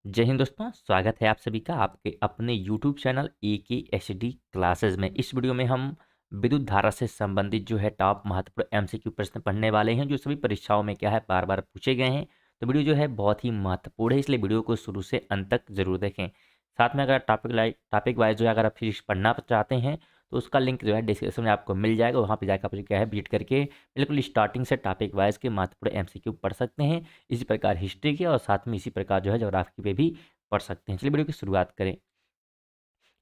जय हिंद दोस्तों, स्वागत है आप सभी का आपके अपने YouTube चैनल AKHD क्लासेस में। इस वीडियो में हम विद्युत धारा से संबंधित जो है टॉप महत्वपूर्ण MCQ प्रश्न पढ़ने वाले हैं, जो सभी परीक्षाओं में क्या है बार बार पूछे गए हैं। तो वीडियो जो है बहुत ही महत्वपूर्ण है, इसलिए वीडियो को शुरू से अंत तक जरूर देखें। साथ में अगर टॉपिक वाइज जो है अगर आप फिजिक्स पढ़ना चाहते हैं तो उसका लिंक जो है डिस्क्रिप्शन में आपको मिल जाएगा, वहाँ पर जाकर आप जो क्या है विजिट करके बिल्कुल स्टार्टिंग से टॉपिक वाइज के महत्वपूर्ण MCQ पढ़ सकते हैं। इसी प्रकार हिस्ट्री के और साथ में इसी प्रकार जो है ज्योग्राफी पे भी पढ़ सकते हैं। चलिए वीडियो की शुरुआत करें।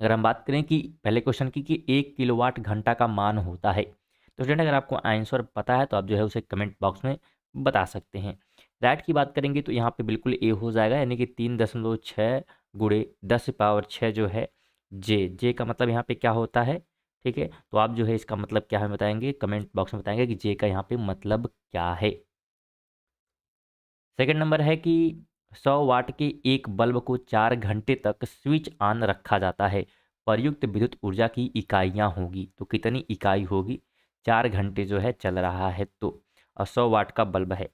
अगर हम बात करें कि पहले क्वेश्चन की 1 किलोवाट घंटा का मान होता है, तो स्टूडेंट अगर आपको आंसर पता है तो आप जो है उसे कमेंट बॉक्स में बता सकते हैं। राइट की बात करेंगे तो यहाँ पे बिल्कुल ए हो जाएगा, यानी कि 3.6 गुणे 10 की पावर 6 जो है जे का मतलब यहाँ पे क्या होता है। ठीक है, तो आप जो है इसका मतलब क्या है बताएंगे, कमेंट बॉक्स में बताएंगे कि जे का यहाँ पे मतलब क्या है। सेकंड नंबर है कि 100 वाट के एक बल्ब को 4 घंटे तक स्विच ऑन रखा जाता है। प्रयुक्त विद्युत ऊर्जा की इकाइयाँ होगी, तो कितनी इकाई होगी। 4 घंटे जो है चल रहा है तो, और 100 वाट का बल्ब है,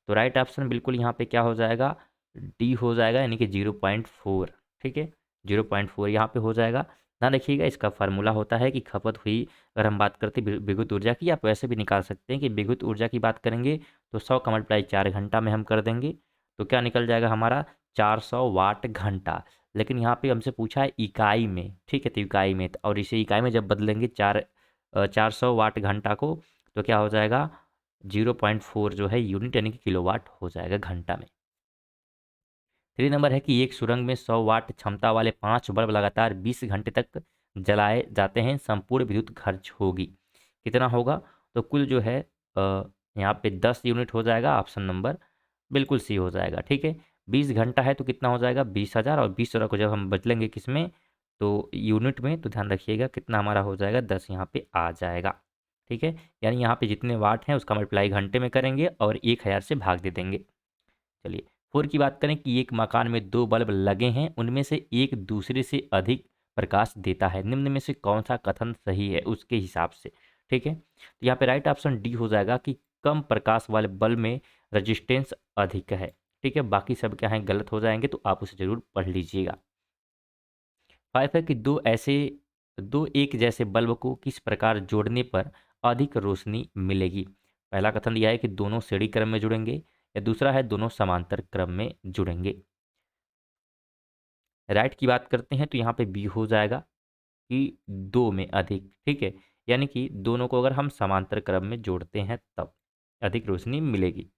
तो राइट ऑप्शन बिल्कुल यहाँ पे क्या हो जाएगा, डी हो जाएगा, यानी कि 0.4। ठीक है, 0.4 यहाँ पे हो जाएगा। ध्यान रखिएगा, इसका फार्मूला होता है कि खपत हुई, अगर हम बात करते हैं विद्युत ऊर्जा की, आप वैसे भी निकाल सकते हैं कि विद्युत ऊर्जा की बात करेंगे तो 100 का मल्टीप्लाई 4 घंटा में हम कर देंगे, तो क्या निकल जाएगा हमारा 400 वाट घंटा। लेकिन यहाँ पे हमसे पूछा है इकाई में, ठीक है, तो इकाई में, और इसे इकाई में जब बदलेंगे 400 वाट घंटा को, तो क्या हो जाएगा 0.4 जो है यूनिट, यानी कि किलोवाट हो जाएगा घंटा में। 3 नंबर है कि एक सुरंग में 100 वाट क्षमता वाले 5 बल्ब लगातार 20 घंटे तक जलाए जाते हैं, संपूर्ण विद्युत खर्च होगी, कितना होगा। तो कुल जो है यहाँ पे 10 यूनिट हो जाएगा, ऑप्शन नंबर बिल्कुल सी हो जाएगा। ठीक है, 20 घंटा है तो कितना हो जाएगा 20,000, और 20,000 को जब हम बदलेंगे किस में, तो यूनिट में, तो ध्यान रखिएगा कितना हमारा हो जाएगा 10 यहाँ पे आ जाएगा। ठीक है, यानी यहाँ पे जितने वाट हैं उसका मल्टीप्लाई घंटे में करेंगे और 1,000 से भाग दे देंगे। चलिए 4 की बात करें कि एक मकान में 2 बल्ब लगे हैं, उनमें से एक दूसरे से अधिक प्रकाश देता है, निम्न में से कौन सा कथन सही है उसके हिसाब से। ठीक है, तो यहाँ पे राइट ऑप्शन डी हो जाएगा कि कम प्रकाश वाले बल्ब में रजिस्टेंस अधिक है। ठीक है, बाकी सब क्या है गलत हो जाएंगे, तो आप उसे जरूर पढ़ लीजिएगा। 5 है कि दो एक जैसे बल्ब को किस प्रकार जोड़ने पर अधिक रोशनी मिलेगी। पहला कथन दिया है कि दोनों श्रेणी क्रम में जुड़ेंगे, या दूसरा है दोनों समांतर क्रम में जुड़ेंगे। राइट की बात करते हैं तो यहाँ पे बी हो जाएगा कि दो में अधिक। ठीक है, यानी कि दोनों को अगर हम समांतर क्रम में जोड़ते हैं तब अधिक रोशनी मिलेगी।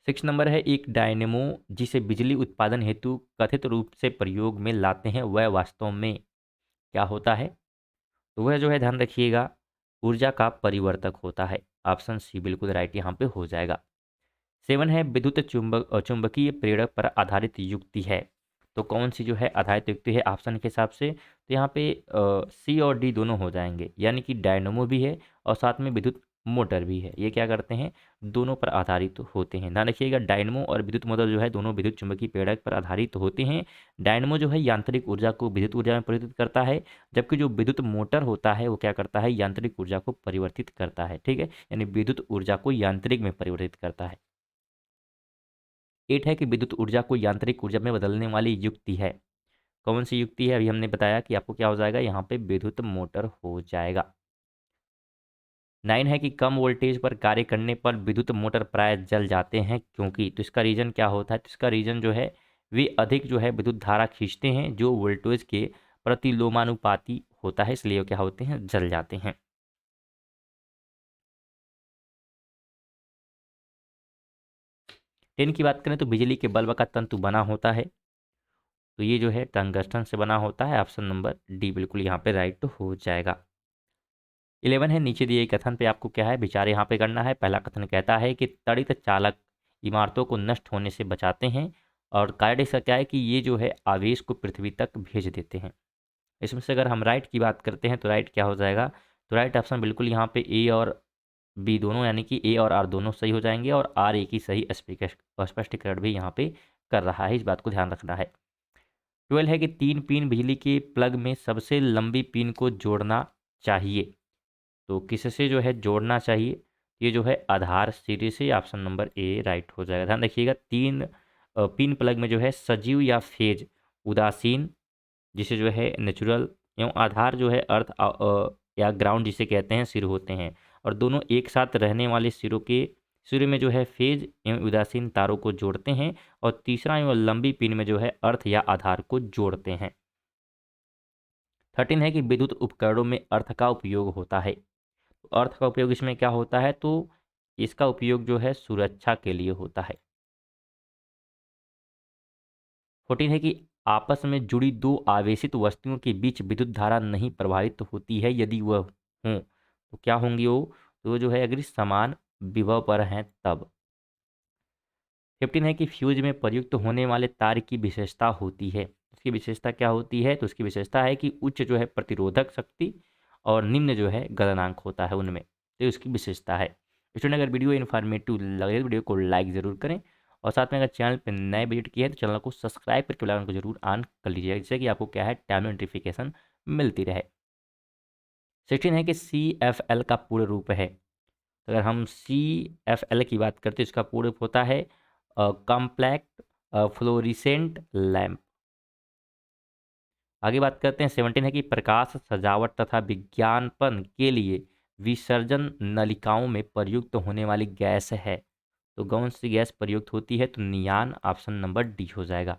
6 नंबर है एक डायनेमो जिसे बिजली उत्पादन हेतु कथित रूप से प्रयोग में लाते हैं, वह वास्तव में क्या होता है। तो वह जो है ध्यान रखिएगा ऊर्जा का परिवर्तक होता है, ऑप्शन सी बिल्कुल राइट यहाँ पे हो जाएगा। 7 है विद्युत चुंबकीय प्रेरक पर आधारित युक्ति है, तो कौन सी जो है आधारित युक्ति है ऑप्शन के हिसाब से, तो यहाँ पे सी और डी दोनों हो जाएंगे, यानी कि डायनोमो भी है और साथ में विद्युत मोटर भी है, ये क्या करते हैं दोनों पर आधारित होते हैं। ध्यान रखिएगा डायनमो और विद्युत मोटर जो है दोनों विद्युत चुंबकीय प्रेरक पर आधारित होते हैं। डायनमो जो है यांत्रिक ऊर्जा को विद्युत ऊर्जा में परिवर्तित करता है, जबकि जो विद्युत मोटर होता है वो क्या करता है यांत्रिक ऊर्जा को परिवर्तित करता है। ठीक है, यानी विद्युत ऊर्जा को यांत्रिक में परिवर्तित करता है। 8 है कि विद्युत ऊर्जा को यांत्रिक ऊर्जा में बदलने वाली युक्ति है, कौन सी युक्ति है, अभी हमने बताया कि आपको क्या हो जाएगा यहाँ पे विद्युत मोटर हो जाएगा। 9 है कि कम वोल्टेज पर कार्य करने पर विद्युत मोटर प्राय जल जाते हैं, क्योंकि, तो इसका रीजन क्या होता है, तो इसका रीजन जो है वे अधिक जो है विद्युत धारा खींचते हैं जो वोल्टेज के प्रतिलोमानुपाती होता है, इसलिए वो क्या होते हैं जल जाते हैं। 10 की बात करें तो बिजली के बल्ब का तंतु बना होता है, तो ये जो है टंगस्टन से बना होता है, ऑप्शन नंबर डी बिल्कुल यहाँ पे राइट हो जाएगा। 11 है नीचे दिए कथन पे आपको क्या है विचार यहाँ पे करना है। पहला कथन कहता है कि तड़ित चालक इमारतों को नष्ट होने से बचाते हैं, और कार्य इसका क्या है कि ये जो है आवेश को पृथ्वी तक भेज देते हैं। इसमें से अगर हम राइट की बात करते हैं तो राइट क्या हो जाएगा, तो राइट ऑप्शन बिल्कुल यहाँ पे ए और बी दोनों, यानी कि ए और आर दोनों सही हो जाएंगे, और आर ए की सही स्पष्टीकरण भी यहाँ पे कर रहा है, इस बात को ध्यान रखना है। 12 है कि 3 पिन बिजली के प्लग में सबसे लंबी पिन को जोड़ना चाहिए, तो किससे जो है जोड़ना चाहिए, ये जो है आधार सिरे से, ऑप्शन नंबर ए राइट हो जाएगा। ध्यान रखिएगा 3 पिन प्लग में जो है सजीव या फेज उदासीन, जिसे जो है नेचुरल, एवं आधार जो है अर्थ या ग्राउंड जिसे कहते हैं सिर होते हैं। और दोनों एक साथ रहने वाले सिरों में जो है फेज एवं उदासीन तारों को जोड़ते हैं। और तीसरा एवं लंबी पिन में जो है अर्थ या आधार को जोड़ते हैं। 13 है कि विद्युत उपकरणों में अर्थ का उपयोग होता है। तो अर्थ का उपयोग इसमें क्या होता है, तो इसका उपयोग जो है सुरक्षा के लिए होता है। 14 है कि आपस में जुड़ी दो आवेशित वस्तुओं के बीच विद्युत धारा नहीं प्रवाहित होती है यदि वह हों, तो क्या होंगी वो, तो वो जो है अगर समान विभव पर हैं तब। 15 है कि फ्यूज में प्रयुक्त होने वाले तार की विशेषता होती है। उसकी विशेषता क्या होती है, तो उसकी विशेषता है कि उच्च जो है प्रतिरोधक शक्ति और निम्न जो है गलनांक होता है उनमें, तो उसकी विशेषता है। स्टूडेंट, अगर वीडियो इन्फॉर्मेटिव लगे तो वीडियो को लाइक ज़रूर करें, और साथ में अगर चैनल पर नए विजिट किए हैं तो चैनल को सब्सक्राइब करके बेल आइकन को जरूर ऑन कर लीजिएगा, जिससे कि आपको क्या है टाइम नोटिफिकेशन मिलती रहे। 16 है कि CFL का पूर्ण रूप है। तो अगर हम CFL की बात करते हैं, इसका पूर्ण रूप होता है कॉम्पैक्ट फ्लोरिसेंट लैंप। आगे बात करते हैं 17 है कि प्रकाश सजावट तथा विज्ञापन के लिए विसर्जन नलिकाओं में प्रयुक्त होने वाली गैस है। तो कौन सी गैस प्रयुक्त होती है, तो नियान, ऑप्शन नंबर डी हो जाएगा।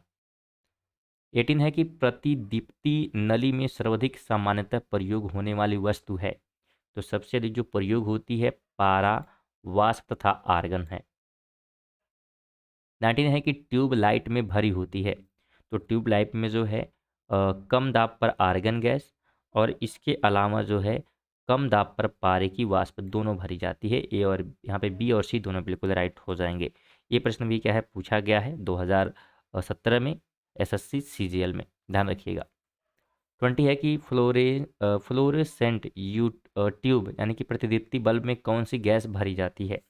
18 है कि प्रतिदीप्ति नली में सर्वाधिक सामान्यतः प्रयोग होने वाली वस्तु है। तो सबसे अधिक जो प्रयोग होती है पारा, वाष्प तथा आर्गन है। 19 है कि ट्यूब लाइट में भरी होती है। तो ट्यूब लाइट में जो है कम दाब पर आर्गन गैस, और इसके अलावा जो है कम दाब पर पारे की वाष्प दोनों भरी जाती है। ए और यहाँ पे बी और सी दोनों बिल्कुल राइट हो जाएंगे। ये प्रश्न भी क्या है पूछा गया है 2017 में SSC CGL में, ध्यान रखिएगा। 20 है कि फ्लोरेसेंट ट्यूब यानी कि प्रतिदीप्ति बल्ब में कौन सी गैस भरी जाती है।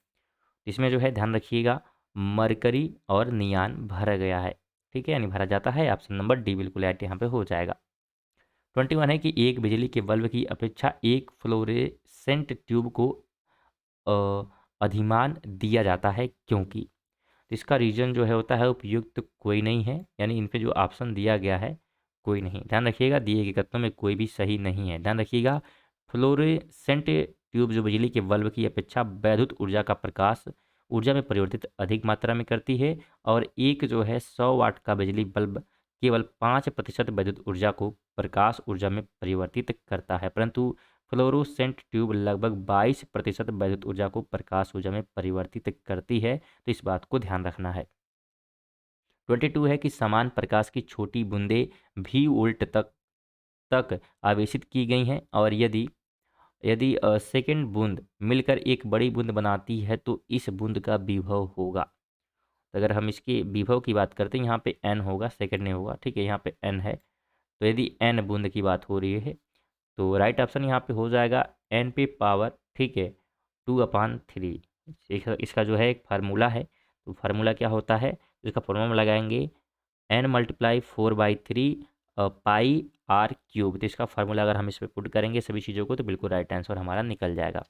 इसमें जो है ध्यान रखिएगा मरकरी और नियान भरा गया है, ठीक है, यानी भरा जाता है। ऑप्शन नंबर डी बिल्कुल राइट यहाँ पे हो जाएगा। 21 है कि एक बिजली के बल्ब की अपेक्षा एक फ्लोरेसेंट ट्यूब को अधिमान दिया जाता है, क्योंकि इसका रीजन जो है होता है उपयुक्त कोई नहीं है, यानी इन पे जो ऑप्शन दिया गया है कोई नहीं। ध्यान रखिएगा दिए गए कथनों में कोई भी सही नहीं है। ध्यान रखिएगा फ्लोरेसेंट ट्यूब जो बिजली के बल्ब की अपेक्षा वैद्युत ऊर्जा का प्रकाश ऊर्जा में परिवर्तित अधिक मात्रा में करती है, और एक जो है 100 वाट का बिजली बल्ब केवल 5% वैद्युत ऊर्जा को प्रकाश ऊर्जा में परिवर्तित करता है, परंतु फ्लोरोसेंट ट्यूब लगभग 22% वैद्युत ऊर्जा को प्रकाश ऊर्जा में परिवर्तित करती है। तो इस बात को ध्यान रखना है। 22 है कि समान प्रकाश की छोटी बूंदें भी वोल्ट तक तक आवेशित की गई हैं, और यदि यदि सेकंड बूंद मिलकर एक बड़ी बूंद बनाती है तो इस बूंद का विभव होगा। तो अगर हम इसके विभव की बात करते हैं, यहाँ पे n होगा, सेकंड नहीं होगा, ठीक है, यहाँ पे n है। तो यदि n बूंद की बात हो रही है तो राइट ऑप्शन यहाँ पे हो जाएगा n पे पावर, ठीक है, 2/3। इसका जो है एक फार्मूला है, तो फार्मूला क्या होता है, इसका फॉर्मूला लगाएंगे n×4/3 पाई आर क्यूब। तो इसका फार्मूला अगर हम इस पर पुट करेंगे सभी चीज़ों को तो बिल्कुल राइट आंसर हमारा निकल जाएगा।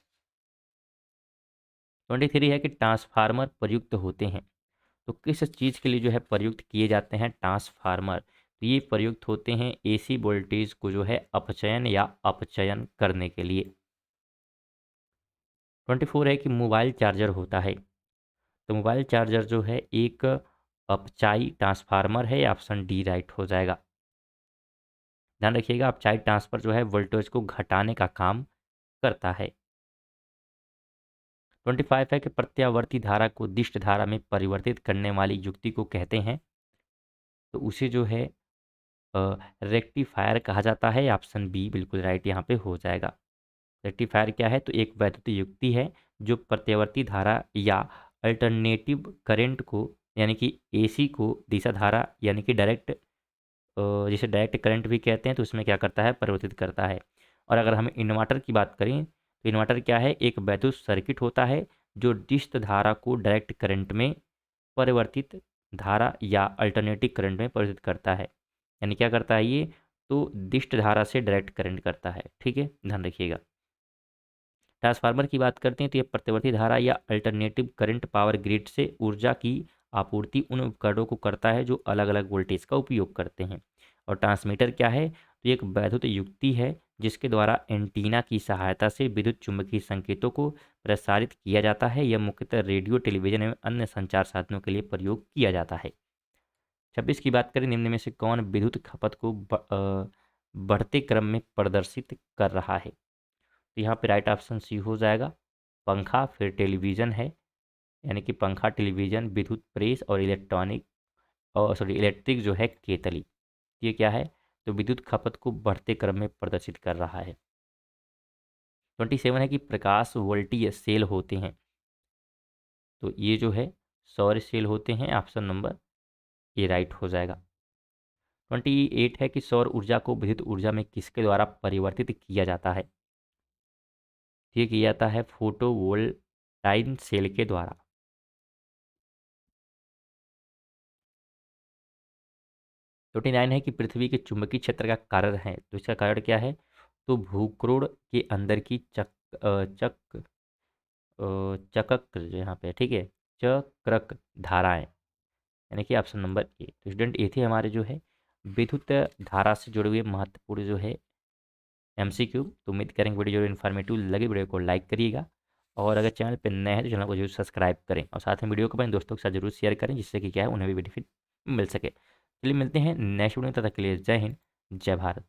23 है कि ट्रांसफार्मर प्रयुक्त होते हैं। तो किस चीज़ के लिए जो है प्रयुक्त किए जाते हैं ट्रांसफार्मर, तो ये प्रयुक्त होते हैं AC वोल्टेज को जो है अपचयन या अपचयन करने के लिए। 24 है कि मोबाइल चार्जर होता है। तो मोबाइल चार्जर जो है एक अपचाई ट्रांसफार्मर है, ऑप्शन डी राइट हो जाएगा। ध्यान रखिएगा अपचाई ट्रांसफर जो है वोल्टेज को घटाने का काम करता है। 25 है कि प्रत्यावर्ती धारा को दिष्ट धारा में परिवर्तित करने वाली युक्ति को कहते हैं, तो उसे जो है रेक्टिफायर कहा जाता है, ऑप्शन बी बिल्कुल राइट यहाँ पे हो जाएगा। रेक्टिफायर क्या है, तो एक वैद्युत युक्ति है जो प्रत्यावर्ती धारा या अल्टरनेटिव करंट को यानी कि AC को दिशा धारा यानी कि डायरेक्ट जिसे डायरेक्ट करंट भी कहते हैं, तो उसमें क्या करता है परिवर्तित करता है। और अगर हम इन्वर्टर की बात करें तो इन्वर्टर क्या है, एक वैद्युत सर्किट होता है जो डिस्त धारा को डायरेक्ट करंट में परिवर्तित धारा या अल्टरनेटिव करंट में परिवर्तित करता है। यानी क्या करता है ये, तो दिष्ट धारा से डायरेक्ट करंट करता है, ठीक है, ध्यान रखिएगा। ट्रांसफार्मर की बात करते हैं तो ये प्रतिवर्ती धारा या अल्टरनेटिव करंट पावर ग्रिड से ऊर्जा की आपूर्ति उन उपकरणों को करता है जो अलग अलग वोल्टेज का उपयोग करते हैं। और ट्रांसमीटर क्या है? तो ये एक वैद्युत युक्ति है जिसके द्वारा एंटीना की सहायता से विद्युत चुम्बकीय संकेतों को प्रसारित किया जाता है। यह मुख्यतः रेडियो, टेलीविजन एवं अन्य संचार साधनों के लिए प्रयोग किया जाता है। 26 की बात करें, निम्न में से कौन विद्युत खपत को बढ़ते क्रम में प्रदर्शित कर रहा है? तो यहाँ पे राइट ऑप्शन सी हो जाएगा, पंखा। फिर टेलीविज़न है, यानी कि पंखा, टेलीविज़न, विद्युत प्रेस और इलेक्ट्रॉनिक, और सॉरी इलेक्ट्रिक जो है केतली। ये क्या है? तो विद्युत खपत को बढ़ते क्रम में प्रदर्शित कर रहा है। 27 है कि प्रकाश वोल्टीय सेल होते हैं। तो ये जो है सौर सेल होते हैं, ऑप्शन नंबर ए राइट हो जाएगा। 28 है कि सौर ऊर्जा को विद्युत ऊर्जा में किसके द्वारा परिवर्तित किया जाता है? ये किया जाता है फोटोवोल्टाइक सेल के द्वारा। 29 है कि पृथ्वी के चुंबकीय क्षेत्र का कारण है। तो इसका कारण क्या है? तो भूक्रोड़ के अंदर की चक्र जो यहाँ पे, ठीक है, चक्रक धाराएं, यानी कि ऑप्शन नंबर ए। तो स्टूडेंट ए थे हमारे जो है विद्युत धारा से जुड़े हुए महत्वपूर्ण जो है एमसीक्यू। तो उम्मीद करेंगे वीडियो जो इन्फॉर्मेटिव लगे, वीडियो को लाइक करिएगा, और अगर चैनल पर नए हैं तो चैनल को जरूर सब्सक्राइब करें, और साथ में वीडियो को अपने दोस्तों के साथ जरूर शेयर करें, जिससे कि क्या है उन्हें भी बेनिफिट मिल सके। चलिए मिलते हैं नेक्स्ट वीडियो में, तब तक के लिए जय हिंद, जय भारत।